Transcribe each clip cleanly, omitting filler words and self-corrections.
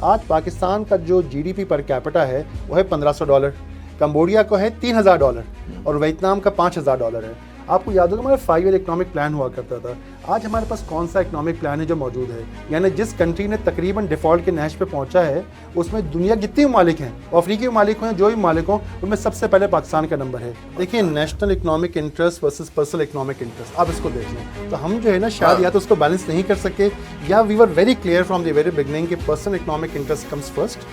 آج پاکستان کا جو GDP پر کیپٹا ہے وہ ہے $1500، کمبوڈیا کو ہے $3000 اور ویتنام کا $5000 ہے۔ آپ کو یاد ہوگا ہمارا 5 ایئر اکنامک پلان ہوا کرتا تھا، آج ہمارے پاس کون سا اکنامک پلان ہے جو موجود ہے؟ یعنی جس کنٹری نے تقریباً ڈیفالٹ کے نہج پہ پہنچا ہے اس میں دنیا جتنے ممالک ہیں، افریقی ممالک ہیں، جو بھی ممالک ہوں، ان میں سب سے پہلے پاکستان کا نمبر ہے۔ دیکھیں national economic interest versus personal economic interest, آپ اس کو دیکھ لیں تو ہم جو ہے نا شاید یا تو اس کو بیلنس نہیں کر سکے، یا we were very clear from the very beginning کہ personal economic interest comes first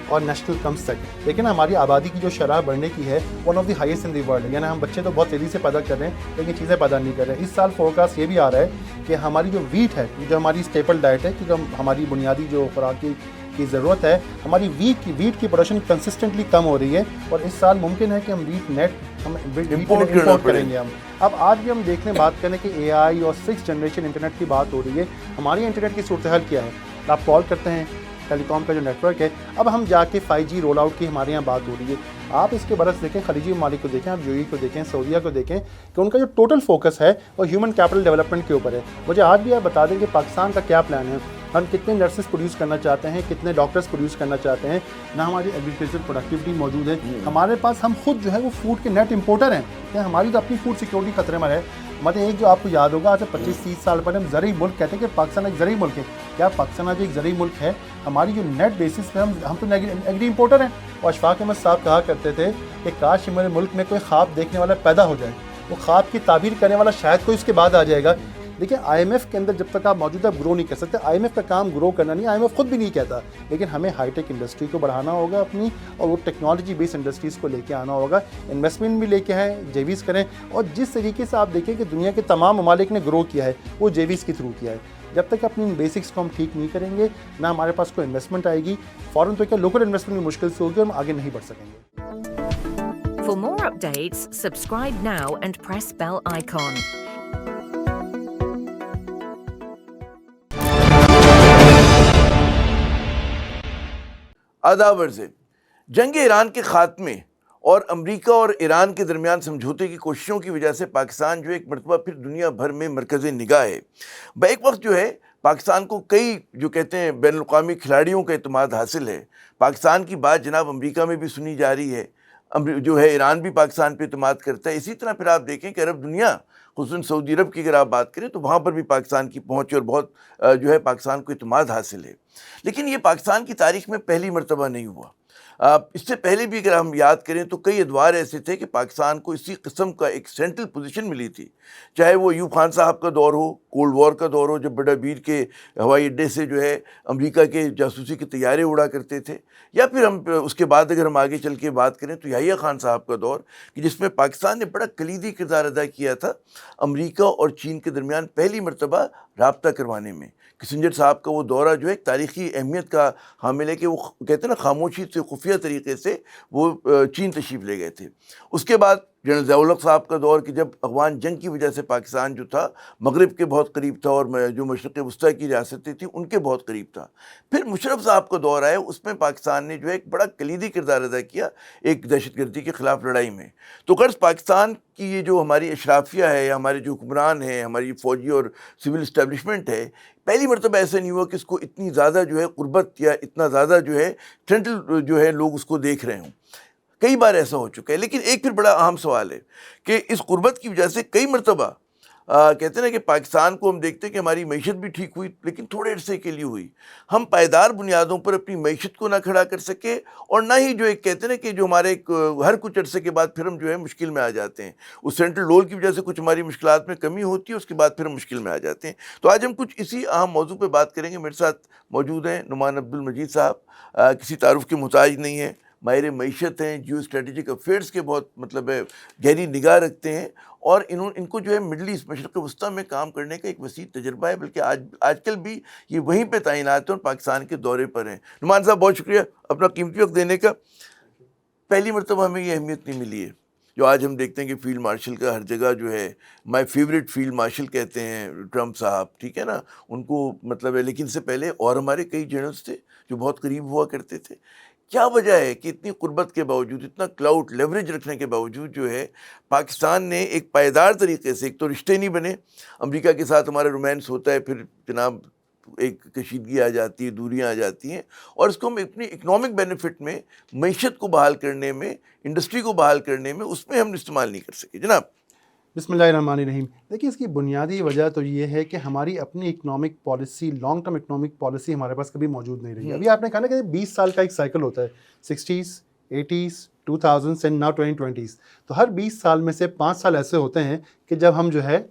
اور نیشنل کمز سیکنڈ۔ لیکن ہماری آبادی کی جو شرح بڑھنے کی ہے one of the highest in the world, یعنی ہم بچے تو بہت تیزی سے پیدا کر رہے ہیں لیکن چیزیں پیدا نہیں کر رہے ہیں۔ اس سال فورکاسٹ یہ بھی آ رہا ہے کہ ہماری جو ویٹ ہے، جو ہماری اسٹیپل ڈائٹ ہے، کہ جو ہماری بنیادی جو خوراک کی ضرورت ہے، ہماری ویٹ کی پروڈکشن کنسسٹنٹلی کم ہو رہی ہے، اور اس سال ممکن ہے کہ ہم ویٹ امپورٹ کریں گے۔ ہم اب آج بھی ہم دیکھنے بات کریں کہ AI اور 6th جنریشن انٹرنیٹ کی بات ہو رہی ہے، ہماری انٹرنیٹ کی صورتحال کیا ہے؟ آپ کال کرتے ہیں، ٹیلی کام کا جو نیٹ ورک ہے، اب ہم جا کے 5G رول آؤٹ کی ہمارے یہاں بات ہو رہی ہے۔ آپ اس کے برعکس دیکھیں، خلیجی ممالک کو دیکھیں، آپ UAE کو دیکھیں، سعودیہ کو دیکھیں، کہ ان کا جو ٹوٹل فوکس ہے وہ ہیومن کیپٹل ڈیولپمنٹ کے اوپر ہے۔ مجھے آج بھی آپ بتا دیں کہ پاکستان کا کیا پلان ہے، ہم کتنے نرسز پروڈیوس کرنا چاہتے ہیں، کتنے ڈاکٹرز پروڈیوس کرنا چاہتے ہیں، نہ ہماری ایگریکلچر پروڈکٹیوٹی موجود ہے۔ ہمارے پاس ہم خود جو ہے وہ فوڈ کے نیٹ امپورٹر ہیں، کہ ہماری تو اپنی فوڈ سیکورٹی خطرے میں ہے۔ مطلب ایک جو آپ کو یاد ہوگا آج سے 25-30 سال پہلے ہم زرعی ملک کہتے ہیں کہ پاکستان ایک زرعی ملک ہے۔ کیا پاکستان آج ایک زرعی ملک ہے؟ ہماری جو نیٹ بیسس پہ ہم تو ایگری امپورٹر ہیں۔ اور اشفاق احمد صاحب کہا کرتے تھے کہ کاش ہمارے ملک میں کوئی خواب دیکھنے والا پیدا ہو جائے، وہ خواب کی تعبیر کرنے والا شاید کوئی اس کے بعد آ جائے گا۔ دیکھیں IMF کے اندر جب تک آپ موجود ہیں گرو نہیں کر سکتے۔ IMF کا کام گرو کرنا نہیں، IMF خود بھی نہیں کہتا، لیکن ہمیں ہائی ٹیک انڈسٹری کو بڑھانا ہوگا اپنی، اور وہ ٹیکنالوجی بیس انڈسٹریز کو لے کے آنا ہوگا، انویسٹمنٹ بھی لے کے آئیں، JVs کریں۔ اور جس طریقے سے آپ دیکھیں کہ دنیا کے تمام ممالک نے گرو کیا ہے وہ JVs کے تھرو کیا ہے۔ جب تک اپنی ان بیسکس کو ہم ٹھیک نہیں کریں گے، نہ ہمارے پاس کوئی انویسٹمنٹ آئے گی، فوراً تو کیا لوکل انویسٹمنٹ بھی مشکل سے ہوگی اور ہم آگے نہیں بڑھ سکیں گے۔ For more updates, subscribe now and press bell icon. آداب عرض ہے۔ جنگ ایران کے خاتمے اور امریکہ اور ایران کے درمیان سمجھوتے کی کوششوں کی وجہ سے پاکستان جو ایک مرتبہ پھر دنیا بھر میں مرکز نگاہ ہے۔ بیک وقت جو ہے پاکستان کو کئی جو کہتے ہیں بین الاقوامی کھلاڑیوں کا اعتماد حاصل ہے۔ پاکستان کی بات جناب امریکہ میں بھی سنی جا رہی ہے، جو ہے ایران بھی پاکستان پہ اعتماد کرتا ہے۔ اسی طرح پھر آپ دیکھیں کہ عرب دنیا، خصوصاً سعودی عرب کی اگر آپ بات کریں تو وہاں پر بھی پاکستان کی پہنچ اور بہت جو ہے پاکستان کو اعتماد حاصل ہے۔ لیکن یہ پاکستان کی تاریخ میں پہلی مرتبہ نہیں ہوا۔ اس سے پہلے بھی اگر ہم یاد کریں تو کئی ادوار ایسے تھے کہ پاکستان کو اسی قسم کا ایک سینٹرل پوزیشن ملی تھی، چاہے وہ ایوب خان صاحب کا دور ہو، کولڈ وار کا دور ہو، جب بڑا بیر کے ہوائی اڈے سے جو ہے امریکہ کے جاسوسی کے طیارے اڑا کرتے تھے، یا پھر ہم اس کے بعد اگر ہم آگے چل کے بات کریں تو یحییٰ خان صاحب کا دور، کہ جس میں پاکستان نے بڑا کلیدی کردار ادا کیا تھا امریکہ اور چین کے درمیان پہلی مرتبہ رابطہ کروانے میں۔ کسنجر صاحب کا وہ دورہ جو ہے ایک تاریخی اہمیت کا حامل ہے کہ وہ کہتے ہیں نا خاموشی سے خفیہ طریقے سے وہ چین تشریف لے گئے تھے۔ اس کے بعد جنرل ضیاء الحق صاحب کا دور، کہ جب افغان جنگ کی وجہ سے پاکستان جو تھا مغرب کے بہت قریب تھا اور جو مشرق وسطیٰ کی ریاستیں تھیں ان کے بہت قریب تھا۔ پھر مشرف صاحب کا دور آیا، اس میں پاکستان نے جو ہے ایک بڑا کلیدی کردار ادا کیا ایک دہشت گردی کے خلاف لڑائی میں۔ تو غرض پاکستان کی یہ جو ہماری اشرافیہ ہے، ہمارے جو حکمران ہیں، ہماری فوجی اور سول اسٹیبلشمنٹ ہے، پہلی مرتبہ ایسا نہیں ہوا کہ اس کو اتنی زیادہ جو ہے قربت یا اتنا زیادہ جو ہے سینٹرل جو ہے لوگ اس کو دیکھ رہے ہوں۔ کئی بار ایسا ہو چکا ہے، لیکن ایک پھر بڑا اہم سوال ہے کہ اس قربت کی وجہ سے کئی مرتبہ کہتے ہیں نا کہ پاکستان کو ہم دیکھتے ہیں کہ ہماری معیشت بھی ٹھیک ہوئی، لیکن تھوڑے عرصے کے لیے ہوئی۔ ہم پائیدار بنیادوں پر اپنی معیشت کو نہ کھڑا کر سکے، اور نہ ہی جو ایک کہتے ہیں نا کہ جو ہمارے ہر کچھ عرصے کے بعد پھر ہم جو ہے مشکل میں آ جاتے ہیں۔ اس سینٹرل رول کی وجہ سے کچھ ہماری مشکلات میں کمی ہوتی ہے، اس کے بعد پھر ہم مشکل میں آ جاتے ہیں۔ تو آج ہم کچھ اسی اہم موضوع پہ بات کریں گے۔ میرے ساتھ موجود ہیں نعمان عبد المجید صاحب، کسی تعارف کے محتاج نہیں ہیں، ماہر معیشت ہیں، جیو اسٹریٹجک افیئرس کے بہت مطلب ہے گہری نگاہ رکھتے ہیں، اور ان کو جو ہے مڈل ایسٹ مشرق وسطیٰ میں کام کرنے کا ایک وسیع تجربہ ہے، بلکہ آج کل بھی یہ وہیں پہ تعینات ہیں اور پاکستان کے دورے پر ہیں۔ نعمان صاحب بہت شکریہ اپنا قیمتی وقت دینے کا۔ پہلی مرتبہ ہمیں یہ اہمیت نہیں ملی ہے جو آج ہم دیکھتے ہیں کہ فیلڈ مارشل کا ہر جگہ جو ہے مائی فیوریٹ فیلڈ مارشل کہتے ہیں ٹرمپ صاحب، ٹھیک ہے نا، ان کو مطلب ہے، لیکن سے پہلے اور ہمارے کئی جنرلز تھے جو بہت قریب ہوا کرتے تھے۔ کیا وجہ ہے کہ اتنی قربت کے باوجود، اتنا کلاؤڈ لیوریج رکھنے کے باوجود جو ہے پاکستان نے ایک پائیدار طریقے سے، ایک تو رشتے نہیں بنے، امریکہ کے ساتھ ہمارا رومانس ہوتا ہے، پھر جناب ایک کشیدگی آ جاتی ہے, دوریاں آ جاتی ہیں, اور اس کو ہم اپنی اکنامک بینیفٹ میں, معیشت کو بحال کرنے میں, انڈسٹری کو بحال کرنے میں, اس میں ہم استعمال نہیں کر سکے. جناب بسم اللہ الرحمن الرحیم. دیکھیے اس کی بنیادی وجہ تو یہ ہے کہ ہماری اپنی economic policy, long term economic policy ہمارے پاس کبھی موجود نہیں رہی. ابھی آپ نے کہا نا کہ 20 سال کا ایک سائیکل ہوتا ہے, 60s, 80s, 2000s and now 2020s. تو ہر 20 سال میں سے 5 سال ایسے ہوتے ہیں کہ جب ہم جو ہے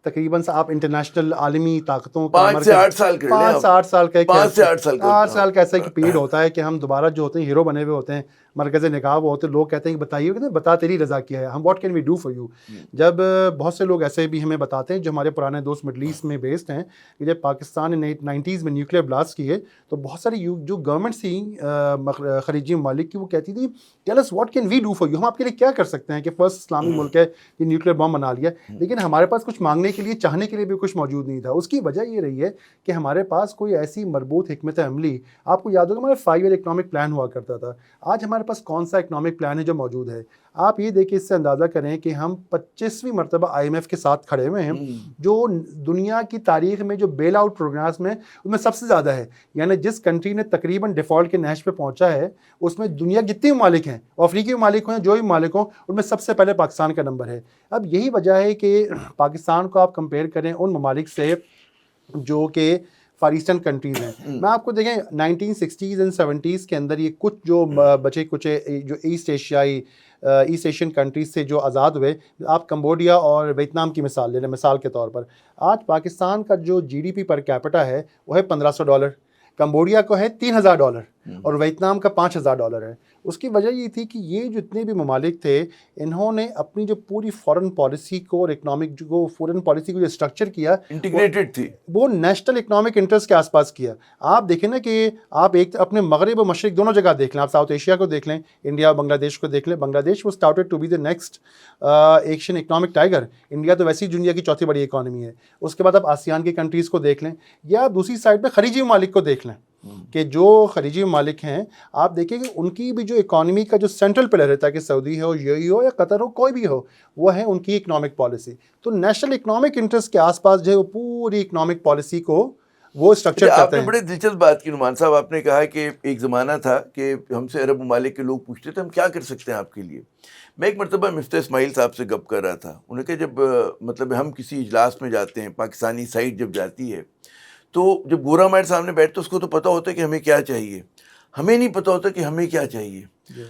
تقریباً آپ انٹرنیشنل عالمی طاقتوں کا 5 سے 8 سال کر لیں, 5 سے 8 سال کا 5 سے 8 سال 8 سال کا ایسا ایک پیریڈ ہوتا ہے کہ ہم دوبارہ جو ہوتے ہیں ہیرو بنے ہوئے ہوتے ہیں, مرکز نقاب ہوتے ہیں, لوگ کہتے ہیں کہ بتائیے, کہتے ہیں بتا تیری رضا کیا ہے, ہم what can we do for you. جب بہت سے لوگ ایسے بھی ہمیں بتاتے ہیں جو ہمارے پرانے دوست مڈل ایسٹ میں بیسڈ ہیں, کہ جب پاکستان نے 90s میں نیوکلیر بلاسٹ کیے تو بہت ساری جو گورنمنٹس تھیں خلیجی ممالک کی, وہ کہتی تھی tell us what can we do for you, ہم آپ کے لیے کیا کر سکتے ہیں کہ فرسٹ اسلامی ملک ہے یہ نیوکلیر بم بنا لیا. لیکن ہمارے پاس کچھ مانگنے کے لیے, چاہنے کے لیے بھی کچھ موجود نہیں تھا. اس کی وجہ یہ رہی ہے کہ ہمارے پاس کوئی ایسی مربوط حکمت عملی, آپ کو یاد ہوگا ہمارا 5 ایئر اکنامک پلان ہوا کرتا تھا. آج ہمارے پاس کون سا اکنامک پلان ہے جو موجود ہے؟ آپ یہ دیکھیں, اس سے اندازہ کریں کہ ہم 25ویں مرتبہ IMF کے ساتھ کھڑے ہوئے ہیں, جو دنیا کی تاریخ میں جو بیل آؤٹ پروگرامز میں ان میں سب سے زیادہ ہے. یعنی جس کنٹری نے تقریباً ڈیفالٹ کے نہج پہ پہنچا ہے, اس میں دنیا جتنے ممالک ہیں, افریقی ممالک ہوں جو بھی ممالک ہوں, ان میں سب سے پہلے پاکستان کا نمبر ہے. اب یہی وجہ ہے کہ پاکستان کو آپ کمپیئر کریں ان ممالک سے جو کہ فار ایسٹرن کنٹریز ہیں. میں آپ کو دیکھیں 1960s اینڈ 70s کے اندر یہ کچھ جو بچے کچھ جو ایسٹ ایشین کنٹریز سے جو آزاد ہوئے, آپ کمبوڈیا اور ویتنام کی مثال لے لیں مثال کے طور پر. آج پاکستان کا جو GDP پر کیپٹا ہے وہ ہے $1500, کمبوڈیا کو ہے $3000 اور ویتنام کا $5000 ہے. اس کی وجہ یہ تھی کہ یہ جتنے بھی ممالک تھے, انہوں نے اپنی جو پوری فورن پالیسی کو اور اکنامک جو فورن پالیسی کو جو اسٹرکچر کیا, انٹیگریٹڈ تھی, وہ نیشنل اکنامک انٹرسٹ کے آس پاس کیا. آپ دیکھیں نا کہ آپ ایک اپنے مغرب و مشرق دونوں جگہ دیکھ لیں, آپ ساؤتھ ایشیا کو دیکھ لیں, انڈیا اور بنگلہ دیش کو دیکھ لیں. بنگلہ دیش وہ started to be the next Asian economic tiger. India تو ویسی دنیا کی چوتھی بڑی اکانومی ہے. اس کے بعد آپ آسیان کی کنٹریز کو دیکھ لیں, یا دوسری سائڈ پہ خلیجی ممالک کو دیکھ لیں کہ جو خلیجی ممالک ہیں, آپ دیکھیں کہ ان کی بھی جو اکانومی کا جو سینٹرل پلر رہتا ہے, کہ سعودی ہو, UAE ہو یا قطر ہو, کوئی بھی ہو, وہ ہے ان کی اکنامک پالیسی. تو نیشنل اکنامک انٹرسٹ کے آس پاس جو ہے وہ پوری اکنامک پالیسی کو وہ اسٹرکچر کرتے ہیں. آپ نے بڑے دلچسپ بات کی نعمان صاحب. آپ نے کہا کہ ایک زمانہ تھا کہ ہم سے عرب ممالک کے لوگ پوچھتے تھے ہم کیا کر سکتے ہیں آپ کے لیے. میں ایک مرتبہ مفتاح اسماعیل صاحب سے گپ کر رہا تھا. انہوں نے کہا جب مطلب ہم کسی اجلاس میں جاتے ہیں, پاکستانی سائٹ جب جاتی ہے, تو جب گورا مائر سامنے بیٹھتے اس کو تو پتہ ہوتا ہے کہ ہمیں کیا چاہیے, ہمیں نہیں پتہ ہوتا کہ ہمیں کیا چاہیے.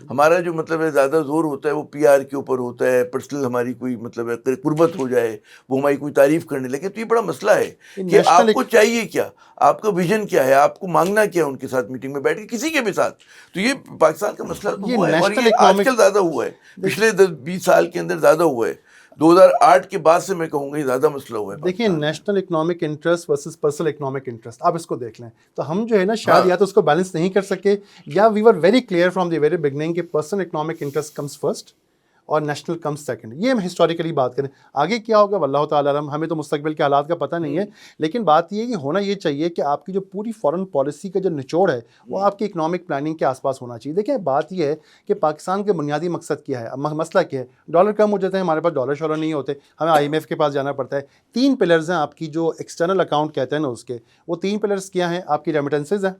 ہمارا جو مطلب ہے زیادہ زور ہوتا ہے وہ PR کے اوپر ہوتا ہے, پرسنل ہماری کوئی مطلب ہے قربت ہو جائے, وہ ہماری کوئی تعریف کرنے لگے. تو یہ بڑا مسئلہ ہے کہ آپ کو چاہیے کیا, آپ کا ویژن کیا ہے, آپ کو مانگنا کیا ہے ان کے ساتھ میٹنگ میں بیٹھ کے, کسی کے بھی ساتھ. تو یہ پاکستان کا مسئلہ تو ہوا ہے, اور یہ آج کل زیادہ ہوا ہے, پچھلے 10-20 سال کے اندر زیادہ ہوا ہے. 2008 کے بعد سے میں کہوں گا یہ زیادہ مسئلہ ہوا ہے. دیکھیے national economic interest versus personal economic interest, آپ اس کو دیکھ لیں تو ہم جو ہے نا شاید یا تو اس کو بیلنس نہیں کر سکے, یا we were very clear from the very beginning کہ personal economic interest comes first اور نیشنل کمز سیکنڈ. یہ ہم ہسٹوریکلی بات کریں, آگے کیا ہوگا واللہ تعالی علم, ہمیں تو مستقبل کے حالات کا پتہ نہیں ہے. لیکن بات یہ ہے کہ ہونا یہ چاہیے کہ آپ کی جو پوری فورن پالیسی کا جو نچوڑ ہے وہ آپ کی اکنامک پلاننگ کے آس پاس ہونا چاہیے. دیکھیں بات یہ ہے کہ پاکستان کے بنیادی مقصد کیا ہے, مسئلہ کیا ہے, ڈالر کم ہو جاتے ہیں, ہمارے پاس ڈالر شالر نہیں ہوتے, ہمیں IMF کے پاس جانا پڑتا ہے. 3 پلرز ہیں آپ کی جو ایکسٹرنل اکاؤنٹ کہتے ہیں نا اس کے, وہ 3 پلرز کیا ہیں, آپ کی ریمیٹنسز ہیں,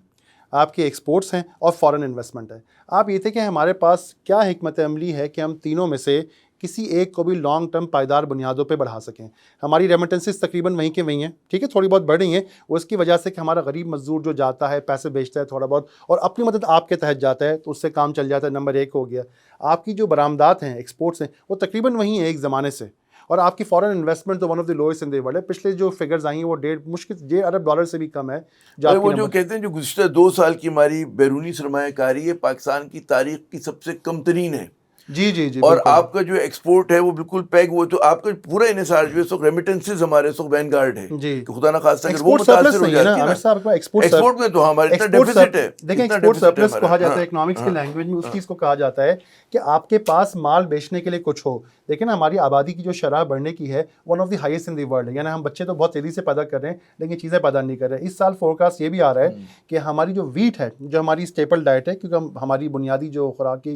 آپ کے ایکسپورٹس ہیں, اور فارن انویسٹمنٹ ہے. آپ یہ تھے کہ ہمارے پاس کیا حکمت عملی ہے کہ ہم تینوں میں سے کسی ایک کو بھی لانگ ٹرم پائیدار بنیادوں پہ بڑھا سکیں. ہماری ریمیٹنسز تقریباً وہیں کے وہیں ہیں, ٹھیک ہے, تھوڑی بہت بڑھ رہی ہیں, وہ اس کی وجہ سے کہ ہمارا غریب مزدور جو جاتا ہے پیسے بیچتا ہے تھوڑا بہت, اور اپنی مدد آپ کے تحت جاتا ہے, تو اس سے کام چل جاتا ہے, نمبر 1 ہو گیا. آپ کی جو برآمدات ہیں, ایکسپورٹس ہیں, وہ تقریباً وہیں ہیں ایک زمانے سے. اور آپ کی فارن انویسٹمنٹ تو one of the lowest in the world ہے. پچھلے جو فگرز آئی ہیں وہ $1.5 ارب سے بھی کم ہے. وہ جو کہتے ہیں جو گزشتہ 2 سال کی ہماری بیرونی سرمایہ کاری ہے پاکستان کی تاریخ کی سب سے کم ترین ہے. جی اور آپ کا جو ایکسپورٹ ہے وہ بالکل پیگ ہوا, تو آپ کا پورا انحصار جو ہے ریمیٹنسز ہمارے وین گارڈ ہے, کہ خدا نہ خاصہ اگر وہ متاثر ہو جاتی ہے نا, ایکسپورٹ میں تو ہمارا اتنا ڈیفیسٹ ہے. دیکھیں ایکسپورٹ سرپلس کہا جاتا ہے اکنامکس کی لینگویج میں, اس چیز کو کہا جاتا ہے کہ آپ کے پاس مال بیچنے کے لیے کچھ ہو. دیکھیں نا ہماری آبادی کی جو شرح بڑھنے کی ہے one of the highest in the world ہے, یعنی ہم بچے تو بہت تیزی سے پیدا کر رہے ہیں لیکن چیزیں پیدا نہیں کر رہے. اس سال فورکاسٹ یہ بھی آ رہا ہے کہ ہماری جو ویٹ ہے, جو ہماری اسٹیپل ڈائٹ ہے, کیونکہ ہماری بنیادی جو خوراک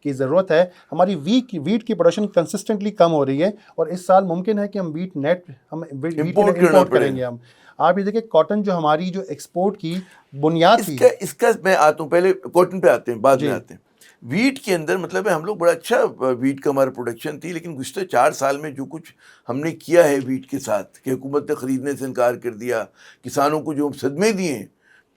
کی ضرورت ہے, ہماری ویٹ کی پروڈکشن کنسسٹنٹلی کم ہو رہی ہے, اور اس سال ممکن ہے کہ ہم ویٹ نیٹ ہم امپورٹ کریں گے. آپ یہ دیکھیں کاٹن جو ہماری جو ایکسپورٹ کی بنیاد تھی. اس کا میں آتا ہوں، پہلے کاٹن پہ آتے ہیں، بعد میں آتے ہیں. ویٹ کے اندر مطلب ہے ہم لوگ بڑا اچھا ویٹ کا ہمارا پروڈکشن تھی، لیکن گزشتہ 4 سال میں جو کچھ ہم نے کیا ہے ویٹ کے ساتھ کہ حکومت نے خریدنے سے انکار کر دیا، کسانوں کو جو صدمے دیے ہیں،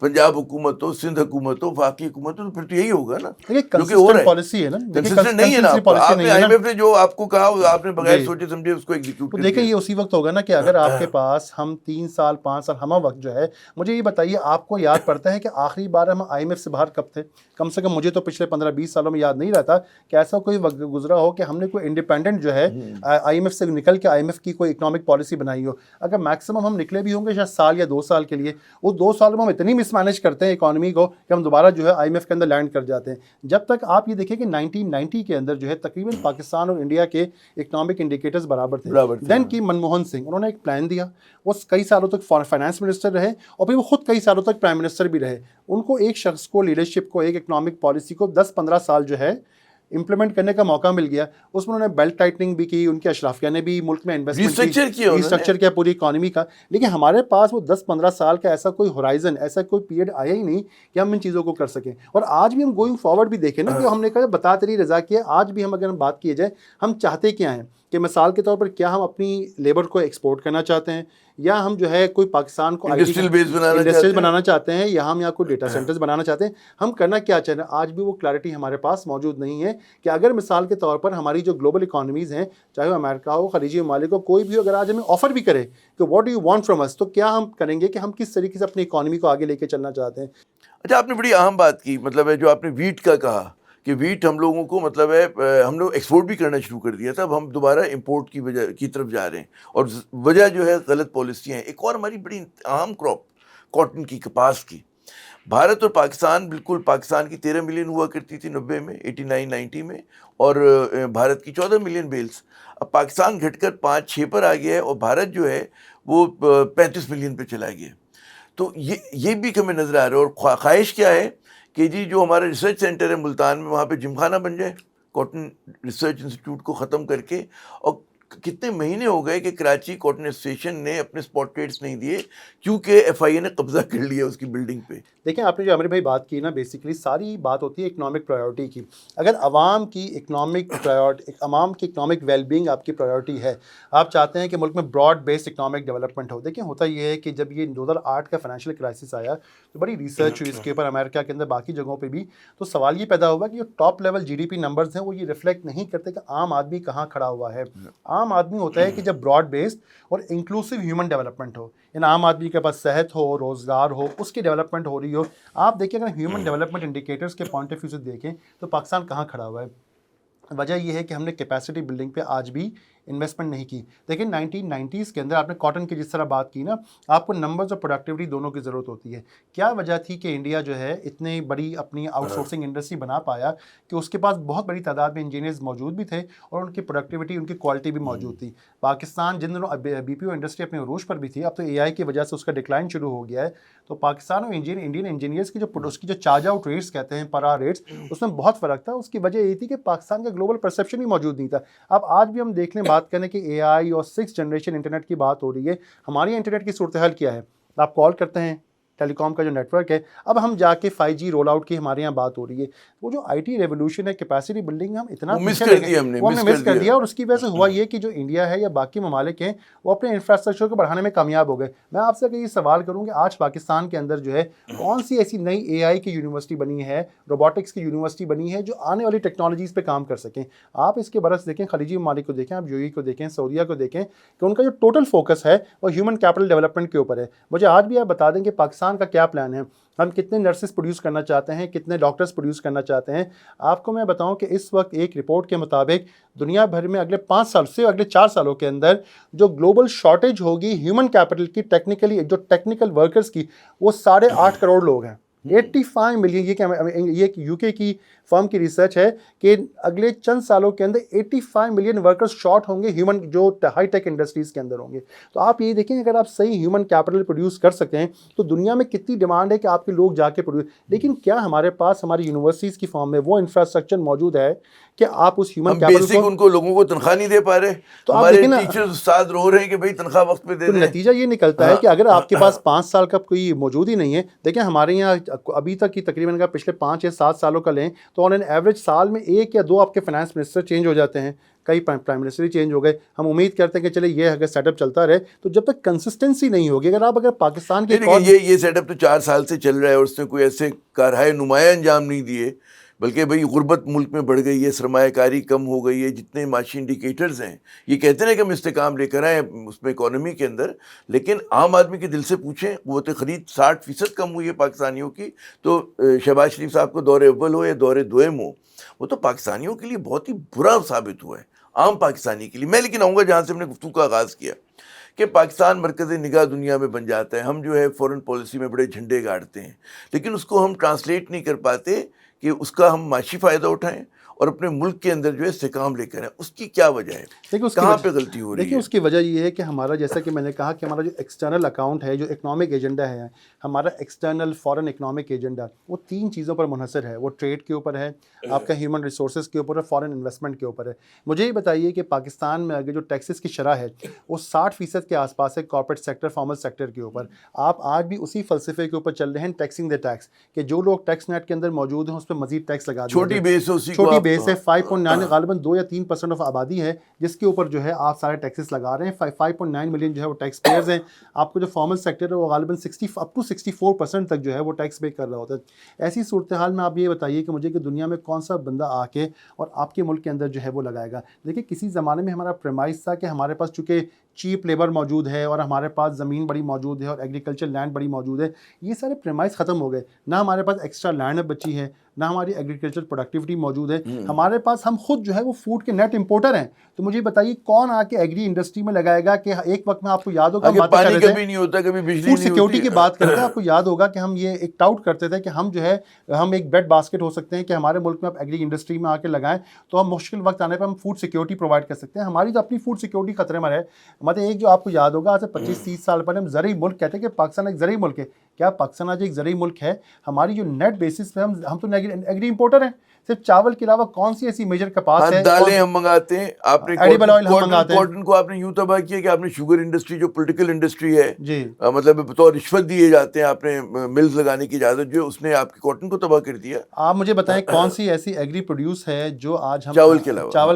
پنجاب حکومت ہو، سندھ حکومت ہو، وفاقی حکومت ہو، تو پھر تو یہی ہوگا نا، جو کہ ہو رہا ہے. پالیسی ہے نا، کنسسٹنٹ نہیں ہے نا. آپ نے آئی ایم ایف نے جو آپ کو کہا آپ نے بغیر سوچے سمجھے اس کو ایگزیکیوٹ کر دیا. دیکھیں یہ اسی وقت ہوگا نا کہ اگر آپ کے پاس ہم 3 سال 5 سال ہمہ وقت جو ہے، مجھے یہ بتائیے آپ کو یاد پڑتا ہے کہ آخری بار ہم آئی ایم ایف سے باہر کب تھے؟ کم سے کم مجھے تو پچھلے 15-20 سالوں میں یاد نہیں رہتا کہ ایسا کوئی وقت گزرا ہو کہ ہم نے کوئی انڈیپینڈنٹ جو ہے آئی ایم ایف سے نکل کے آئی ایم ایف کی کوئی اکنامک پالیسی بنائی ہو. اگر میکسیمم ہم نکلے بھی ہوں گے شاید سال یا 2 سال کے لیے، وہ 2 سالوں میں ہم اتنی مس مینیج کرتے ہیں اکانومی کو کہ ہم دوبارہ جو ہے آئی ایم ایف کے اندر لینڈ کر جاتے ہیں. جب تک آپ یہ دیکھیں کہ 1990 کے اندر جو ہے تقریباً پاکستان اور انڈیا کے اکنامک انڈیکیٹرز برابر تھے. دین کی منموہن سنگھ، انہوں نے ایک پلان دیا، وہ کئی سالوں تک فائنانس منسٹر رہے اور پھر وہ خود کئی سالوں تک پرائم منسٹر بھی رہے. ان کو ایک شخص کو لیڈرشپ کو ایک اکنامک پالیسی کو 10-15 سال جو ہے امپلیمنٹ کرنے کا موقع مل گیا. اس میں انہوں نے بیلٹ ٹائٹنگ بھی کی، ان کے اشرافیہ نے بھی ملک میں انویسٹمنٹ کی، ریسٹرکچر کیا پوری اکانومی کا. لیکن ہمارے پاس وہ 10-15 سال کا ایسا کوئی ہورائزن، ایسا کوئی پیریڈ آیا ہی نہیں کہ ہم ان چیزوں کو کر سکیں. اور آج بھی ہم گوئنگ فارورڈ بھی دیکھیں نا کہ ہم نے کہا بتا تیری رضا کی ہے. آج بھی ہم اگر ہم بات کی جائے ہم چاہتے کیا ہیں کہ مثال کے طور پر کیا ہم اپنی لیبر کو ایکسپورٹ کرنا چاہتے ہیں، یا ہم جو ہے کوئی پاکستان کو انڈسٹریل بنانا چاہتے ہیں، یا ہم کوئی ڈیٹا سینٹرز بنانا چاہتے ہیں، ہم کرنا کیا چاہتے ہیں. آج بھی وہ کلیئرٹی ہمارے پاس موجود نہیں ہے کہ اگر مثال کے طور پر ہماری جو گلوبل اکانومیز ہیں، چاہے وہ امریکہ ہو، خلیجی ممالک ہو، کوئی بھی اگر آج ہمیں آفر بھی کرے کہ what do you want from us, تو کیا ہم کریں گے کہ ہم کس طریقے سے اپنی اکانومی کو آگے لے کے چلنا چاہتے ہیں. اچھا، آپ نے بڑی اہم بات کی، مطلب ہے جو آپ نے ویٹ کا کہا کہ ویٹ ہم لوگوں کو مطلب ہے ہم لوگ ایکسپورٹ بھی کرنا شروع کر دیا تھا، اب ہم دوبارہ امپورٹ کی طرف جا رہے ہیں، اور وجہ جو ہے غلط پالیسیاں ہیں. ایک اور ہماری بڑی اہم کراپ کاٹن کی، کپاس کی. بھارت اور پاکستان، بالکل پاکستان کی 13 ملین ہوا کرتی تھی 90 میں، 89-90 میں، اور بھارت کی 14 ملین بیلز. اب پاکستان گھٹ کر 5-6 پر آ گیا ہے، اور بھارت جو ہے وہ 35 ملین پہ چلا گیا. تو یہ بھی ہمیں نظر آ رہا ہے. اور خواہش کیا ہے کہ جی جو ہمارا ریسرچ سینٹر ہے ملتان میں، وہاں پہ جم خانہ بن جائے، کاٹن ریسرچ انسٹیٹیوٹ کو ختم کر کے. اور کتنے مہینے ہو گئے کہ کراچی کاٹن ایسوسیشن نے اپنے اسپاٹ ریٹس نہیں دیے کیونکہ ایف آئی اے نے قبضہ کر لیا اس کی بلڈنگ پہ. دیکھیں آپ نے جو عامر بھائی بات کی نا، بیسیکلی ساری بات ہوتی ہے اکنامک پرائیورٹی کی. اگر عوام کی اکنامک پرائیورٹی، عوام کی اکنامک ویل بینگ آپ کی پرائیورٹی ہے، آپ چاہتے ہیں کہ ملک میں براڈ بیسڈ اکنامک ڈیولپمنٹ ہو. دیکھیں ہوتا یہ ہے کہ جب یہ 2008 کا فائنینشیل کرائسس آیا تو بڑی ریسرچ ہوئی اس کے اوپر، امریکہ کے اندر باقی جگہوں پہ بھی. تو سوال یہ پیدا ہوا کہ جو top level G D P numbers ہیں وہ یہ ریفلیکٹ نہیں کرتے کہ عام آدمی کہاں کھڑا ہوا ہے. عام آدمی ہوتا ہے کہ جب براڈ بیسڈ اور انکلوسیو ہیومن ڈیولپمنٹ ہو، ان عام آدمی کے پاس صحت ہو، روزگار ہو، اس کی ڈیولپمنٹ ہو رہی ہو. آپ دیکھیں اگر ہیومن ڈیولپمنٹ انڈیکیٹرز کے پوائنٹ آف ویو سے دیکھیں تو پاکستان کہاں کھڑا ہوا ہے. وجہ یہ ہے کہ ہم نے کیپیسٹی بلڈنگ پہ آج بھی انویسٹمنٹ نہیں کی. دیکھیں 1990s کے اندر آپ نے کاٹن کی جس طرح بات کی نا، آپ کو نمبرز اور پروڈکٹیوٹی دونوں کی ضرورت ہوتی ہے. کیا وجہ تھی کہ انڈیا جو ہے اتنی بڑی اپنی آؤٹ سورسنگ انڈسٹری بنا پایا کہ اس کے پاس بہت بڑی تعداد میں انجینئرز موجود بھی تھے اور ان کی پروڈکٹیوٹی، ان کی کوالٹی بھی موجود تھی. پاکستان جن دنوں بی پی او انڈسٹری اپنے عروج پر بھی تھی، اب تو اے آئی کی وجہ سے اس کا ڈکلائن شروع ہو گیا ہے. تو پاکستان اور انڈین انجینئرز کی اس کی جو چارج آؤٹ ریٹس کہتے ہیں، پر آور ریٹس، اس میں بہت فرق تھا. اس کی وجہ یہ تھی کہ پاکستان کا گلوبل پرسیپشن بھی موجود نہیں تھا. اب آج بھی ہم دیکھ لیں، بات کریں کہ اے آئی اور 6th جنریشن انٹرنیٹ کی بات ہو رہی ہے. ہماری انٹرنیٹ کی صورتحال کیا ہے؟ آپ کال کرتے ہیں، ٹیلی کام کا جو نیٹ ورک ہے، اب ہم جا کے 5G رول آؤٹ کی ہمارے یہاں بات ہو رہی ہے. وہ جو آئی ٹی ریولوشن ہے، کیپیسٹی بلڈنگ، ہم اتنا مس کر دیا، ہم نے مس کر دیا. اور اس کی وجہ سے ہوا یہ کہ جو انڈیا ہے یا باقی ممالک ہیں وہ اپنے انفراسٹرکچر کو بڑھانے میں کامیاب ہو گئے. میں آپ سے یہ سوال کروں کہ آج پاکستان کے اندر جو ہے کون سی ایسی نئی اے آئی کی یونیورسٹی بنی ہے، روبوٹکس کی یونیورسٹی بنی ہے جو آنے والی ٹیکنالوجیز پہ کام کر سکیں؟ آپ اس کے برعکس دیکھیں، خلیجی ممالک کو دیکھیں، آپ UAE کو دیکھیں، سعودیہ کو دیکھیں، کہ ان کا جو ٹوٹل فوکس ہے وہ ہیومن کیپٹل ڈیولپمنٹ کے اوپر ہے. مجھے آج بھی آپ بتا دیں کہ پاکستان کا کیا پلان ہے، ہم کتنے نرسز پروڈیوس کرنا چاہتے ہیں، کتنے ڈاکٹرز پروڈیوس کرنا چاہتے ہیں. آپ کو میں بتاؤں کہ اس وقت ایک رپورٹ کے مطابق دنیا بھر میں اگلے 5 سال سے اگلے 4 سالوں کے اندر جو گلوبل شارٹیج ہوگی ہیومن کیپٹل کی، ٹیکنیکل ورکرز کی، وہ 8.5 کروڑ لوگ ہیں. 85 ملین. یہ یو کے کی فرم کی ریسرچ ہے کہ اگلے چند سالوں کے اندر 85 ملین ورکرز شارٹ ہوں گے ہیومن جو ہائی ٹیک انڈسٹریز کے اندر ہوں گے. تو آپ یہ دیکھیں اگر آپ صحیح ہیومن کیپٹل پروڈیوس کر سکتے ہیں تو دنیا میں کتنی ڈیمانڈ ہے کہ آپ کے لوگ جا کے پروڈیوس. لیکن کیا ہمارے پاس ہماری یونیورسٹیز کی فارم میں وہ انفراسٹرکچر موجود ہے کہ آپ اس ہیومن کیپٹل کو ان کو لوگوں کو تنخواہ نہیں دے پا رہے؟ تو آپ ہمارے دیکھیں نا ٹیچرز استاد رو رہے ہیں کہ بھائی تنخواہ وقت پہ دے دیں. نتیجہ یہ نکلتا ہے کہ اگر آپ کے پاس 5 سال کا کوئی موجود ہی نہیں ہے. دیکھیں ہمارے یہاں ابھی تک کی تقریباً اگر پچھلے 5 یا 7 سالوں کا لیں تو آن این ایوریج سال میں 1 یا 2 آپ کے فائنانس منسٹر چینج ہو جاتے ہیں, کئی پرائم منسٹر ہی چینج ہو گئے. ہم امید کرتے ہیں کہ چلے یہ اگر سیٹ اپ چلتا رہے تو جب تک کنسسٹنسی نہیں ہوگی, اگر پاکستان کے یہ سیٹ اپ تو 4 سال سے چل رہا ہے اور اس نے کوئی ایسے کارہائے نمایاں انجام نہیں دیے, بلکہ بھئی غربت ملک میں بڑھ گئی ہے, سرمایہ کاری کم ہو گئی ہے, جتنے معاشی انڈیکیٹرز ہیں یہ کہتے ہیں کہ ہم استحکام لے کر آئے اس میں اکانومی کے اندر, لیکن عام آدمی کے دل سے پوچھیں قوت خرید 60% کم ہوئی ہے پاکستانیوں کی. تو شہباز شریف صاحب کو دور اول ہو یا دور دوم ہو, وہ تو پاکستانیوں کے لیے بہت ہی برا ثابت ہوا ہے, عام پاکستانی کے لیے. میں لیکن آؤں گا جہاں سے ہم نے گفتگو کا آغاز کیا کہ پاکستان مرکز نگاہ دنیا میں بن جاتا ہے. ہم جو ہے فورن پالیسی میں بڑے جھنڈے گاڑتے ہیں, لیکن اس کو ہم ٹرانسلیٹ نہیں کر پاتے کہ اس کا ہم معاشی فائدہ اٹھائیں اور اپنے ملک کے اندر جو ہے استحکام لے کر آئیں. اس کی کیا وجہ ہے, کہاں پہ غلطی ہو رہی ہے؟ دیکھیں اس کی وجہ یہ ہے کہ ہمارا, جیسا کہ میں نے کہا کہ ہمارا جو ایکسٹرنل اکاؤنٹ ہے, جو اکنامک ایجنڈا ہے ہمارا, ایکسٹرنل فارن اکنامک ایجنڈا, وہ 3 چیزوں پر منحصر ہے. وہ ٹریڈ کے اوپر ہے, آپ کا ہیومن ریسورسز کے اوپر ہے, فارن انویسٹمنٹ کے اوپر ہے. مجھے یہ بتائیے کہ پاکستان میں اگر جو ٹیکسز کی شرح ہے وہ 60% کے آس پاس ہے کارپوریٹ سیکٹر, فارمل سیکٹر کے اوپر. آپ آج بھی اسی فلسفے کے اوپر چل رہے ہیں, ٹیکسنگ دا ٹیکس, کہ جو لوگ ٹیکس نیٹ کے اندر موجود ہیں اس پہ مزید ٹیکس لگا دیا. چھوٹی بیس ہے 5.9, غالباً 2 یا 3% آف آبادی ہے جس کے اوپر جو ہے آپ سارے ٹیکسز لگا رہے ہیں. 5.9 ملین جو ہے وہ ٹیکس پیئرز ہیں. آپ کو جو فارمل سیکٹر ہے وہ غالباً 64% تک جو ہے وہ ٹیکس پے کر رہا ہوتا ہے. ایسی صورتحال میں آپ یہ بتائیے کہ مجھے کہ دنیا میں کون سا بندہ آ کے اور آپ کے ملک کے اندر جو ہے وہ لگائے گا. دیکھیں کسی زمانے میں ہمارا پریمائز تھا کہ ہمارے پاس چونکہ چیپ لیبر موجود ہے اور ہمارے پاس زمین بڑی موجود ہے اور ایگریکلچر لینڈ بڑی موجود ہے, یہ سارے پریمائز ختم ہو گئے. نہ ہمارے پاس ایکسٹرا لینڈ بچی ہے, نہ ہماری ایگریکلچر پروڈکٹیوٹی موجود ہے. ہمارے پاس ہم خود جو ہے وہ فوڈ کے نیٹ امپورٹر ہیں. تو مجھے بتائیے کون آ کے ایگری انڈسٹری میں لگائے گا کہ ایک وقت میں آپ کو یاد ہوگا پانی کبھی نہیں ہوتا, کبھی بجلی فوڈ سیکورٹی کی بات کرتے ہیں, آپ کو یاد ہوگا کہ ہم یہ ایک ٹاؤٹ کرتے تھے کہ ہم جو ہے ہم ایک بیڈ باسکٹ ہو سکتے ہیں کہ ہمارے ملک میں آپ ایگری انڈسٹری میں آ کے لگائیں تو ہم مشکل وقت آنے پہ ہم فوڈ سیکورٹی پرووائڈ کر سکتے ہیں. ہماری تو اپنی فوڈ سیکورٹی خطرے میں ہے. مطلب ایک جو آپ کو یاد ہوگا آج سے 25-30 سال پہلے ہم زرعی ملک کہتے ہیں کہ پاکستان ایک زرعی ملک ہے. کیا پاکستان آج ایک زرعی ملک ہے؟ ہماری جو نیٹ بیسس پہ ہم تو ایگری امپورٹر ہیں. صرف چاول کے علاوہ کون سی ایسی میجر کپاس ہے؟ دالیں ہم منگاتے ہیں. آپ نے ایڈیبل آئل ہم منگاتے ہیں. کاٹن کو آپ نے یوں تباہ کیا کہ آپ نے شوگر انڈسٹری جو پولیٹیکل انڈسٹری ہے, جی مطلب بطور رشوت دیے جاتے ہیں, آپ نے ملز لگانے کی اجازت جو اس نے آپ کی کاٹن کو تباہ کر دیا. آپ مجھے بتائیں کون سی ایسی ایگری پروڈیوس ہے جو آج ہم چاول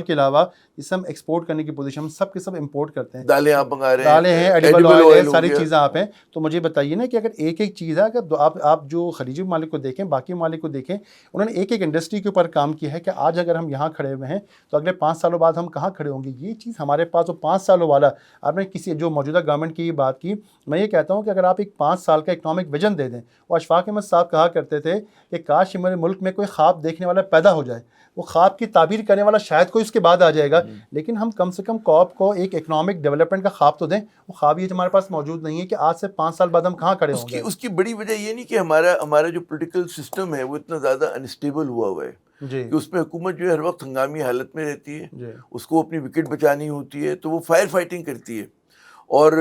کے علاوہ جسے ہم ایکسپورٹ کرنے کی پوزیشن, ہم سب کے سب امپورٹ کرتے ہیں. دالیں آپ منگا رہے ہیں, دالیں ہیں, ایڈیبل آئل ہے, ساری چیزیں آپ ہیں. تو مجھے بتائیے نا کہ اگر ایک ایک چیز ہے, اگر آپ جو خلیجی ممالک کو دیکھیں, باقی ممالک کو دیکھیں, انہوں نے ایک ایک انڈسٹری کے اوپر کام کیا ہے کہ آج اگر ہم یہاں کھڑے ہوئے ہیں تو اگلے 5 سالوں بعد ہم کہاں کھڑے ہوں گے. یہ چیز ہمارے پاس وہ 5 سالوں والا, آپ نے کسی جو موجودہ گورنمنٹ کی بات کی, میں یہ کہتا ہوں کہ اگر آپ ایک 5 سال کا اکنامک ویژن دے دیں. وہ اشفاق احمد صاحب کہا کرتے تھے کہ کاش ہمارے ملک میں کوئی خواب دیکھنے والا پیدا ہو جائے. وہ خواب کی تعبیر کرنے والا شاید کوئی اس کے بعد آ جائے گا, لیکن ہم کم سے کم کوپ کو ایک اکنامک ڈیولپمنٹ کا خواب تو دیں. وہ خواب یہ ہمارے پاس موجود نہیں ہے کہ آج سے 5 سال بعد ہم کہاں کھڑے ہوں گے. اس کی بڑی وجہ یہ نہیں کہ ہمارا جو پولیٹیکل سسٹم ہے وہ اتنا زیادہ انسٹیبل ہوا ہے کہ اس میں حکومت جو ہے ہر وقت ہنگامی حالت میں رہتی ہے, اس کو اپنی وکٹ بچانی ہوتی ہے تو وہ فائر فائٹنگ کرتی ہے. اور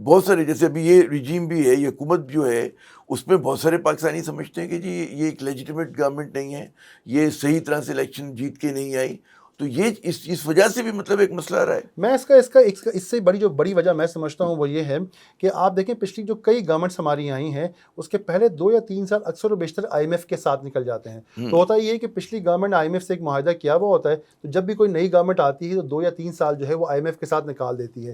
بہت سارے, جیسے ابھی یہ رجیم بھی ہے, یہ حکومت جو ہے اس میں بہت سارے پاکستانی سمجھتے ہیں کہ جی یہ ایک لیجیٹمیٹ گورنمنٹ نہیں ہے, یہ صحیح طرح سے الیکشن جیت کے نہیں آئی. تو یہ اس وجہ سے بھی مطلب ایک مسئلہ رہا ہے. میں اس سے بڑی وجہ میں سمجھتا ہوں وہ یہ ہے کہ آپ دیکھیں پچھلی جو کئی گورنمنٹس ہماری آئی ہیں اس کے پہلے 2 یا 3 سال اکثر و بیشتر IMF کے ساتھ نکل جاتے ہیں. تو ہوتا یہ ہے کہ پچھلی گورنمنٹ IMF سے ایک معاہدہ کیا ہوا ہوتا ہے, تو جب بھی کوئی نئی گورنمنٹ آتی ہے تو 2 یا 3 سال جو ہے وہ IMF کے ساتھ نکال دیتی ہے.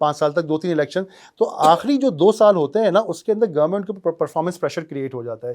5 سال تک, 2-3 الیکشن, تو آخری جو 2 سال ہوتے ہیں نا اس کے اندر گورنمنٹ کے پرفارمنس پریشر کریٹ ہو جاتا ہے.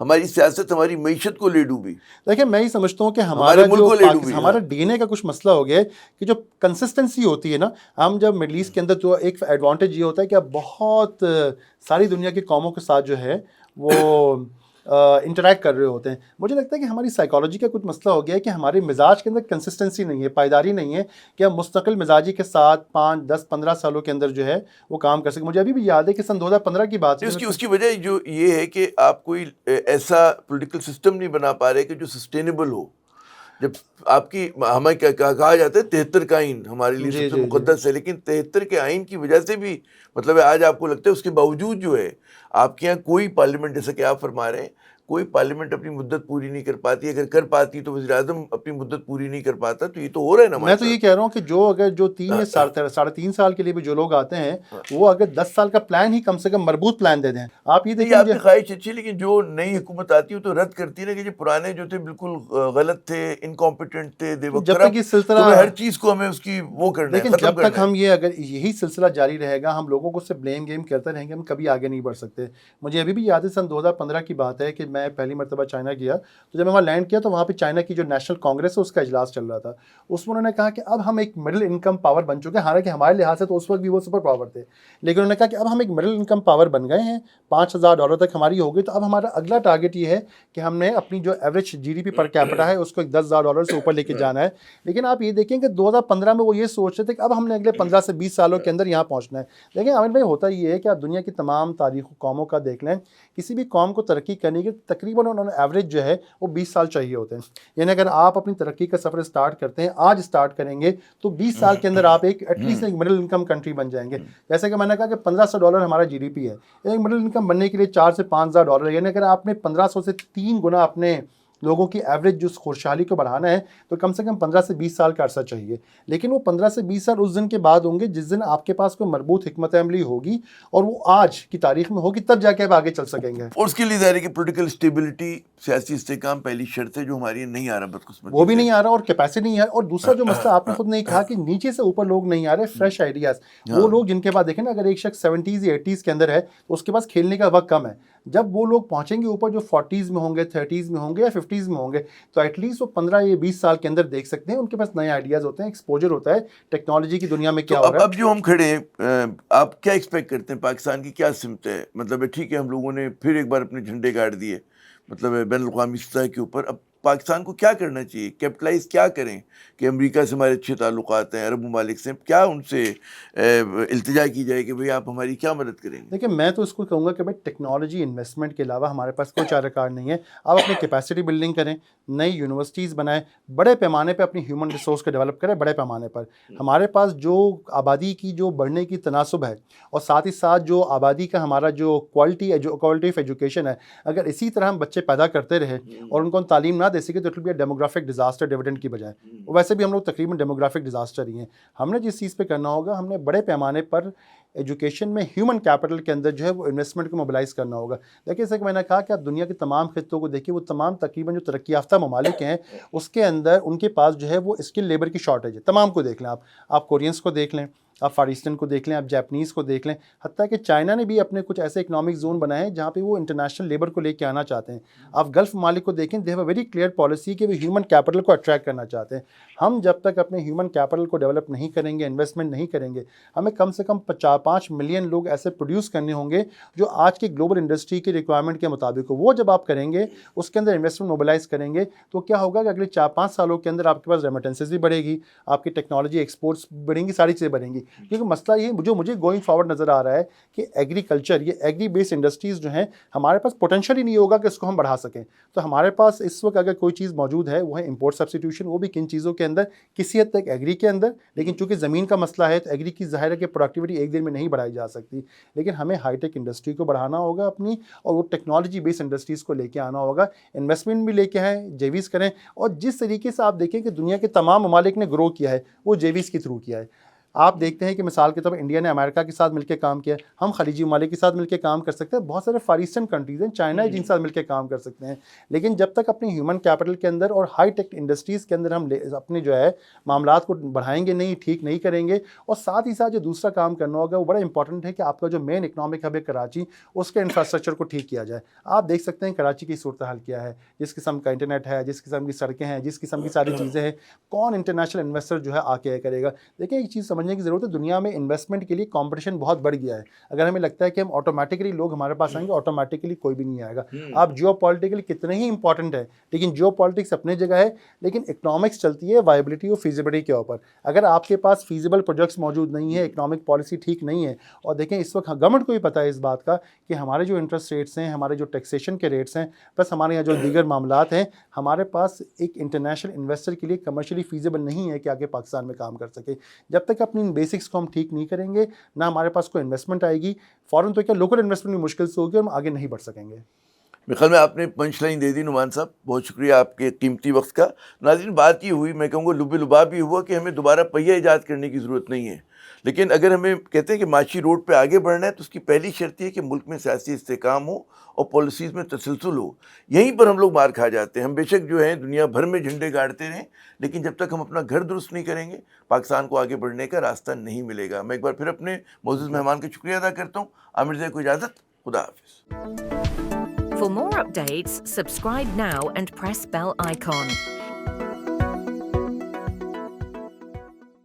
ہماری سیاست ہماری معیشت کو لے ڈوبی. دیکھیں میں یہ سمجھتا ہوں کہ ہمارے ملک کو لے ڈوبی. ہمارا ڈی این اے کا کچھ مسئلہ ہو گیا ہے کہ جو کنسسٹنسی ہوتی ہے نا, ہم جب مڈل ایسٹ کے اندر تو ایک ایڈوانٹیج یہ ہوتا ہے کہ آپ بہت ساری دنیا کی قوموں کے ساتھ جو ہے وہ انٹریکٹ کر رہے ہوتے ہیں. مجھے لگتا ہے کہ ہماری سائیکالوجی کا کچھ مسئلہ ہو گیا ہے کہ ہمارے مزاج کے اندر کنسسٹنسی نہیں ہے, پائیداری نہیں ہے کہ ہم مستقل مزاجی کے ساتھ 5 10 15 سالوں کے اندر جو ہے وہ کام کر سکیں. مجھے ابھی بھی یاد ہے کہ سن 2015 کی بات ہے, اس کی وجہ جو یہ ہے کہ آپ کوئی ایسا پولیٹیکل سسٹم نہیں بنا پا رہے کہ جو سسٹینیبل ہو. جب آپ کی ہمیں کہا جاتا ہے 73 کا آئین ہمارے لیے سب سے مقدس ہے, لیکن 73 کے آئین کی وجہ سے بھی مطلب ہے آج آپ کو لگتا ہے اس کے باوجود جو ہے آپ کے یہاں کوئی پارلیمنٹ, جیسا کہ آپ فرما رہے ہیں, کوئی پارلیمنٹ اپنی مدت پوری نہیں کر پاتی. اگر کر پاتی تو وزیر اعظم اپنی مدت پوری نہیں کر پاتا. تو یہ تو ہو رہا ہے نا. میں تو یہ کہہ رہا ہوں کہ جو 3 یا 3.5 سال کے لیے بھی جو لوگ آتے ہیں وہ اگر 10 سال کا پلان ہی کم سے کم مربوط پلان دے دیں. آپ یہ دیکھیں آپ کی خواہش اچھی, لیکن جو نئی حکومت آتی ہے تو رد کرتی ہے نا کہ جو پرانے جو تھے بالکل غلط تھے, انکمپیٹنٹ تھے, جب تک یہ سلسلہ ہر چیز کو ہمیں اس کی وہ کرنا ہے. لیکن جب تک ہم یہ اگر یہی سلسلہ جاری رہے گا, ہم لوگوں کو سے بلیم گیم کرتے رہیں گے, ہم کبھی آگے نہیں بڑھ سکتے. مجھے ابھی بھی یاد ہے سن 2015 کی بات ہے کہ میں پہلی مرتبہ چائنا گیا, تو جب میں وہاں لینڈ کیا تو وہاں پہ چائنا کی جو نیشنل کانگریس ہے اس کا اجلاس چل رہا تھا. اس میں انہوں نے کہا کہ اب ہم ایک مڈل انکم پاور بن چکے ہیں. حالانکہ ہمارے لحاظ سے تو اس وقت بھی وہ سپر پاور تھے, لیکن انہوں نے کہا کہ اب ہم ایک مڈل انکم پاور بن گئے ہیں, $5,000 تک ہماری ہو گئی, تو اب ہمارا اگلا ٹارگیٹ یہ ہے کہ ہم نے اپنی جو ایوریج GDP پر کیپٹا ہے اس کو $10,000 سے اوپر لے کے جانا ہے. لیکن آپ یہ دیکھیں کہ 2015 میں وہ یہ سوچ رہے تھے کہ اب ہم نے اگلے 15 سے 20 سالوں کے اندر یہاں پہنچنا ہے. لیکن عامر بھائی ہوتا یہ ہے کہ آپ دنیا کی تمام تاریخ قوموں کا دیکھ لیں, کسی بھی قوم کو ترقی کرنے کی تقریباً انہوں نے ایوریج جو ہے وہ 20 سال چاہیے ہوتے ہیں. یعنی اگر آپ اپنی ترقی کا سفر اسٹارٹ کرتے ہیں, آج اسٹارٹ کریں گے تو 20 سال کے اندر آپ ایٹ لیسٹ ایک مڈل انکم کنٹری بن جائیں گے. جیسے کہ میں نے کہا کہ $1,500 ہمارا GDP ہے, ایک مڈل انکم بننے کے لیے $4,000 سے $5,000, یعنی اگر آپ نے 1500 سے 3 گنا اپنے لوگوں کی ایوریج جو خوشحالی کو بڑھانا ہے تو کم سے کم 15 سے 20 سال کا عرصہ چاہیے. لیکن وہ 15 سے 20 سال اس دن کے بعد ہوں گے جس دن آپ کے پاس کوئی مربوط حکمت عملی ہوگی اور وہ آج کی تاریخ میں ہوگی, تب جا کے آپ آگے چل سکیں گے. اور اس کے لیے ظاہر ہے کہ پولیٹیکل اسٹیبلٹی, سیاسی استحکام پہلی شرط ہے, جو ہماری نہیں آ رہا بدقسمتی, وہ بھی نہیں آ رہا اور کیپیسٹی نہیں ہے. اور دوسرا جو مسئلہ آپ نے خود نہیں کہا کہ نیچے سے اوپر لوگ نہیں آ رہے, فریش آئیڈیاز, وہ لوگ جن کے پاس دیکھیں نا, اگر ایک شخص 70s یا 80s کے اندر ہے تو اس کے پاس کھیلنے کا وقت کم ہے. جب وہ لوگ پہنچیں گے اوپر جو 40s میں ہوں گے, 30s میں ہوں گے یا 50s میں ہوں گے, تو ایٹ لیسٹ وہ 15 یا 20 سال کے اندر دیکھ سکتے ہیں ان کے پاس نئے آئیڈیاز ہوتے ہیں, ایکسپوجر ہوتا ہے ٹیکنالوجی کی دنیا میں کیا ہو رہا ہے. اب جو ہم کھڑے ہیں, آپ کیا ایکسپیکٹ کرتے ہیں پاکستان کی کیا سمت ہے؟ مطلب ٹھیک ہے ہم لوگوں نے پھر ایک بار اپنے جھنڈے گاڑ دیے مطلب بین الاقوامی سطح کے اوپر, اب پاکستان کو کیا کرنا چاہیے, کیپٹلائز کیا کریں کہ امریکہ سے ہمارے اچھے تعلقات ہیں, عرب ممالک سے, کیا ان سے التجا کی جائے کہ بھئی آپ ہماری کیا مدد کریں گے؟ دیکھیں میں تو اس کو کہوں گا کہ بھائی ٹیکنالوجی انویسٹمنٹ کے علاوہ ہمارے پاس کوئی چارہ کار نہیں ہے. آپ اپنی کیپیسٹی بلڈنگ کریں, نئی یونیورسٹیز بنائیں, بڑے پیمانے پہ اپنی ہیومن ریسورس کو ڈیولپ کریں. بڑے پیمانے پر ہمارے پاس جو آبادی کی جو بڑھنے کی تناسب ہے اور ساتھ ہی ساتھ جو آبادی کا ہمارا جو کوالٹی آف ایجوکیشن ہے, اگر اسی طرح ہم بچے پیدا کرتے رہے اور ان کو تعلیم نہ دے سکے تو it will be a demographic disaster dividend کی بجائے. ویسے بھی ہم لوگ تقریباً ڈیموگرافک ڈیزاسٹر ہی ہیں. ہم نے جس چیز پہ کرنا ہوگا, ہم نے بڑے پیمانے پر ایجوکیشن میں ہیومن کیپٹل کے اندر جو ہے وہ انویسٹمنٹ کو موبلائز کرنا ہوگا. دیکھیے جیسے کہ میں نے کہا کہ آپ دنیا کے تمام خطوں کو دیکھیے, وہ تمام تقریباً جو ترقی یافتہ ممالک ہیں اس کے اندر ان کے پاس جو ہے وہ اسکل لیبر کی شارٹیج ہے. تمام کو دیکھ لیں, آپ کورینس کو دیکھ لیں, آپ فار ایسٹرن کو دیکھ لیں, آپ جاپنیز کو دیکھ لیں, حتیٰ کہ چائنا نے بھی اپنے کچھ ایسے اکنامک زون بنائے ہیں جہاں پہ وہ انٹرنیشنل لیبر کو لے کے آنا چاہتے ہیں. آپ گلف ممالک کو دیکھیں, they have a very clear policy کہ وہ ہیومن کیپٹل کو اٹریکٹ کرنا چاہتے ہیں. ہم جب تک اپنے ہیومن کیپٹل کو ڈیولپ نہیں کریں گے, انویسٹمنٹ نہیں کریں گے, ہمیں کم سے کم 5 ملین لوگ ایسے پروڈیوس کرنے ہوں گے جو آج کی گلوبل انڈسٹری کی ریکوائرمنٹ کے مطابق ہو. وہ جب آپ کریں گے, اس کے اندر انویسٹمنٹ موبلائز کریں گے, تو کیا ہوگا کہ اگلے 4-5 سالوں کے اندر آپ کے پاس ریمیٹنسز بھی بڑھے گی, آپ کی ٹیکنالوجی ایکسپورٹس بڑھیں گی, ساری چیزیں بڑھیں گی. کیونکہ مسئلہ یہ جو مجھے گوئنگ فارورڈ نظر آ رہا ہے کہ ایگریکلچر, یہ ایگری بیس انڈسٹریز جو ہیں, ہمارے پاس پوٹینشیل ہی نہیں ہوگا کہ اس کو ہم بڑھا سکیں. تو ہمارے پاس اس وقت اگر کوئی چیز موجود ہے وہ ہے امپورٹ سبسٹیوشن. وہ بھی کن چیزوں کے اندر, کسی حد تک ایگری کے اندر, لیکن چونکہ زمین کا مسئلہ ہے تو ایگری کی ظاہر ہے کہ پروڈکٹیوٹی ایک دن میں نہیں بڑھائی جا سکتی. لیکن ہمیں ہائی ٹیک انڈسٹری کو بڑھانا ہوگا اپنی, اور وہ ٹیکنالوجی بیس انڈسٹریز کو لے کے آنا ہوگا. انویسٹمنٹ بھی لے کے آئیں, جیویز کریں, اور جس طریقے سے آپ دیکھیں کہ دنیا کے تمام ممالک نے گرو کیا ہے وہ جیویز کے تھرو کیا ہے. آپ دیکھتے ہیں کہ مثال کے طور پر انڈیا نے امریکہ کے ساتھ مل کے کام کیا، ہم خلیجی ممالک کے ساتھ مل کے کام کر سکتے ہیں، بہت سارے فار ایسٹرن کنٹریز ہیں، چائنا ہے جن کے ساتھ مل کے کام کر سکتے ہیں، لیکن جب تک اپنی ہیومن کیپٹل کے اندر اور ہائی ٹیک انڈسٹریز کے اندر ہم اپنے جو ہے معاملات کو بڑھائیں گے نہیں، ٹھیک نہیں کریں گے، اور ساتھ ہی ساتھ جو دوسرا کام کرنا ہوگا وہ بڑا امپورٹنٹ ہے کہ آپ کا جو مین اکنامک ہب ہے کراچی، اس کے انفراسٹرکچر کو ٹھیک کیا جائے۔ آپ دیکھ سکتے ہیں کراچی کی صورتحال کیا ہے، جس قسم کا انٹرنیٹ ہے، جس قسم کی سڑکیں ہیں، جس قسم کی ساری چیزیں ہیں، کون انٹرنیشنل انویسٹر جو ہے آ کے کرے گا؟ دیکھیں ایک چیز سمجھنے کی ضرورت ہے، دنیا میں انویسٹمنٹ کے لیے کمپٹیشن بہت بڑھ گیا ہے۔ اگر ہمیں لگتا ہے کہ ہم آٹومیٹکلی لوگ ہمارے پاس آئیں گے، آٹومیٹکلی کوئی بھی نہیں آئے گا۔ آپ جیو پولیٹیکلی کتنے ہی امپورٹنٹ ہے، لیکن جیو پالیٹکس اپنی جگہ ہے، لیکن اکنامکس چلتی ہے وائبلٹی اور فیزیبلٹی کے اوپر۔ اگر آپ کے پاس فیزیبل پروجیکٹس موجود نہیں ہے، اکنامک پالیسی ٹھیک نہیں ہے، اور دیکھیں اس وقت گورنمنٹ کو بھی پتہ ہے اس بات کا کہ ہمارے جو انٹرسٹ ریٹس ہیں، ہمارے جو ٹیکسیشن کے ریٹس ہیں، بس ہمارے یہاں جو دیگر معاملات ہیں، ہمارے پاس ایک انٹرنیشنل انویسٹر کے لیے کمرشلی فیزیبل نہیں ہے کہ آگے پاکستان میں کام کر سکے۔ جب تک اپنی ان بیسکس کو ہم ٹھیک نہیں کریں گے، نہ ہمارے پاس کوئی انویسٹمنٹ آئے گی، فوراً تو کیا لوکل انویسٹمنٹ بھی مشکل سے ہوگی، اور ہم آگے نہیں بڑھ سکیں گے۔ میرے خیال میں آپ نے پنچ لائن دے دی نعمان صاحب، بہت شکریہ آپ کے قیمتی وقت کا۔ ناظرین، بات یہ ہوئی، میں کہوں گا لب لباب یہ ہوا کہ ہمیں دوبارہ پہیہ ایجاد کرنے کی ضرورت نہیں ہے، لیکن اگر ہمیں کہتے ہیں کہ معاشی روڈ پہ آگے بڑھنا ہے تو اس کی پہلی شرط یہ ہے کہ ملک میں سیاسی استحکام ہو اور پالیسیز میں تسلسل ہو۔ یہیں پر ہم لوگ مار کھا جاتے ہیں۔ ہم بے شک جو ہیں دنیا بھر میں جھنڈے گاڑتے رہیں، لیکن جب تک ہم اپنا گھر درست نہیں کریں گے، پاکستان کو آگے بڑھنے کا راستہ نہیں ملے گا۔ میں ایک بار پھر اپنے معزز مہمان کا شکریہ ادا کرتا ہوں۔ عامر زئی کو اجازت، خدا حافظ۔ For more updates, subscribe now and press bell icon.